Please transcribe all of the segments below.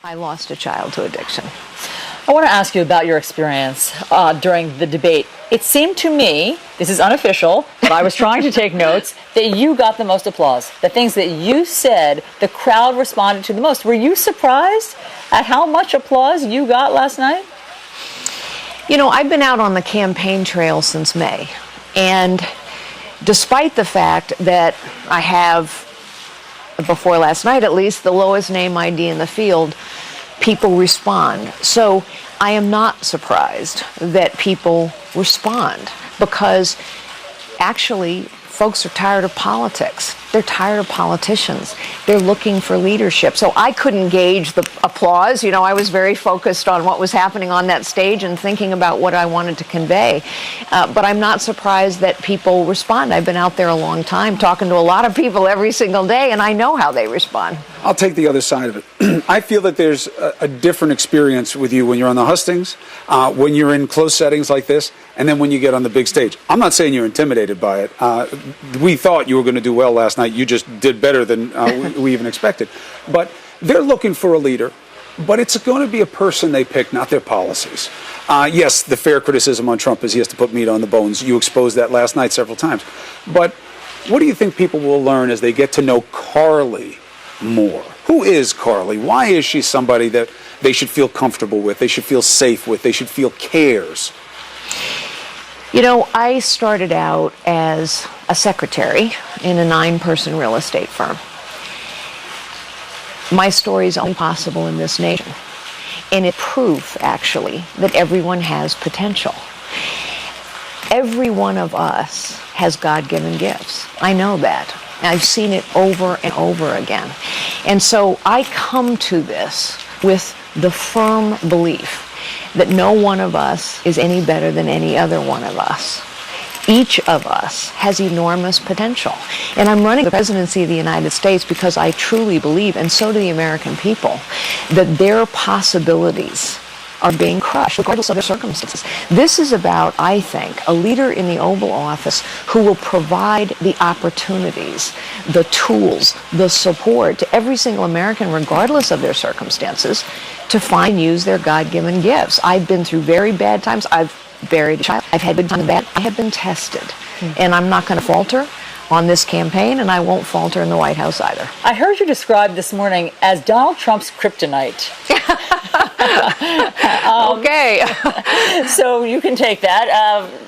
I lost a child to addiction. I want to ask you about your experience during the debate. It seemed to me, this is unofficial, but I was trying to take notes, that you got the most applause. The things that you said, the crowd responded to the most. Were you surprised at how much applause you got last night? You know, I've been out on the campaign trail since May, and despite the fact that I have, before last night at least, the lowest name ID in the field, people respond. So I am not surprised that people respond, because actually folks are tired of politics. They're tired of politicians. They're looking for leadership. So I couldn't gauge the applause. You know, I was very focused on what was happening on that stage and thinking about what I wanted to convey. But I'm not surprised that people respond. I've been out there a long time, talking to a lot of people every single day, and I know how they respond. I'll take the other side of it. I feel that there's a different experience with you when you're on the hustings, when you're in close settings like this, and then when you get on the big stage. I'm not saying you're intimidated by it. We thought you were going to do well last night. You just did better than we even expected. But they're looking for a leader, but it's going to be a person they pick, not their policies. Yes, the fair criticism on Trump is he has to put meat on the bones. You exposed that last night several times. But what do you think people will learn as they get to know Carly more? Who is Carly? Why is she somebody that they should feel comfortable with, they should feel safe with, they should feel cares? You know, I started out as a secretary in a 9-person real estate firm. My story is only possible in this nation, and it's proof, actually, that everyone has potential. Every one of us has God-given gifts. I know that. I've seen it over and over again. And so I come to this with the firm belief that no one of us is any better than any other one of us. Each of us has enormous potential. And I'm running the presidency of the United States because I truly believe, and so do the American people, that their possibilities are being crushed, regardless of their circumstances. This is about, I think, a leader in the Oval Office who will provide the opportunities, the tools, the support to every single American, regardless of their circumstances, to find and use their God-given gifts. I've been through very bad times. I've buried a child. I've had good times and bad. I have been tested. And I'm not going to falter on this campaign, and I won't falter in the White House either. I heard you described this morning as Donald Trump's kryptonite. Okay. So you can take that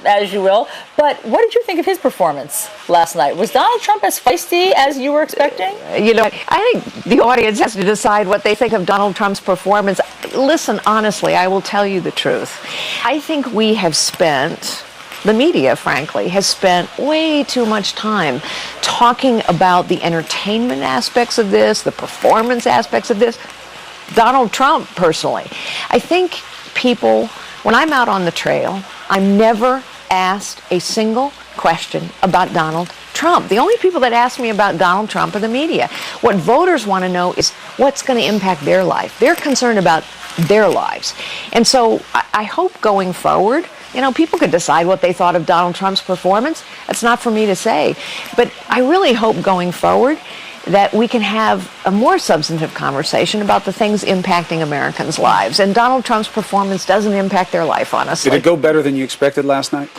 as you will. But what did you think of his performance last night? Was Donald Trump as feisty as you were expecting? You know, I think the audience has to decide what they think of Donald Trump's performance. Listen, honestly, I will tell you the truth. I think we have spent, the media, frankly, has spent way too much time talking about the entertainment aspects of this, the performance aspects of this. Donald Trump, personally. I think people, when I'm out on the trail, I'm never asked a single question about Donald Trump. The only people that ask me about Donald Trump are the media. What voters want to know is what's going to impact their life. They're concerned about their lives. And so I hope going forward, you know, people could decide what they thought of Donald Trump's performance. That's not for me to say. But I really hope going forward that we can have a more substantive conversation about the things impacting Americans' lives. And Donald Trump's performance doesn't impact their life, honestly. Did it go better than you expected last night?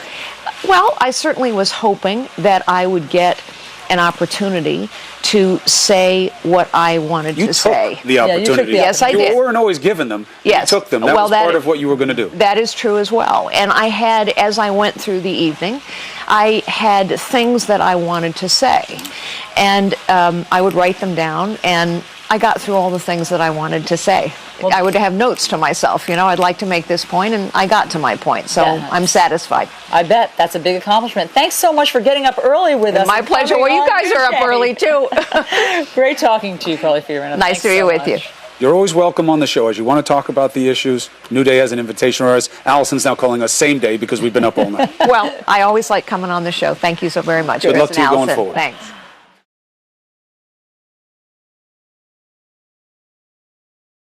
Well, I certainly was hoping that I would get an opportunity to say what I wanted to say. You took the opportunity. Yes, I did. You weren't always given them. Yes. You took them. That was part of what you were going to do. That is true as well. And I had, as I went through the evening, I had things that I wanted to say. And I would write them down, and I got through all the things that I wanted to say. Well, I would have notes to myself, you know, I'd like to make this point, and I got to my point, so I'm satisfied. I bet. That's a big accomplishment. Thanks so much for getting up early with us. My pleasure. Well, you guys are up early, too. Great talking to you, Carly Fiorina. Nice to be with you. You're always welcome on the show as you want to talk about the issues. New Day has an invitation, or as Allison's now calling us, same day, because we've been up all night. Well, I always like coming on the show. Thank you so very much. Good luck to you going forward. Thanks.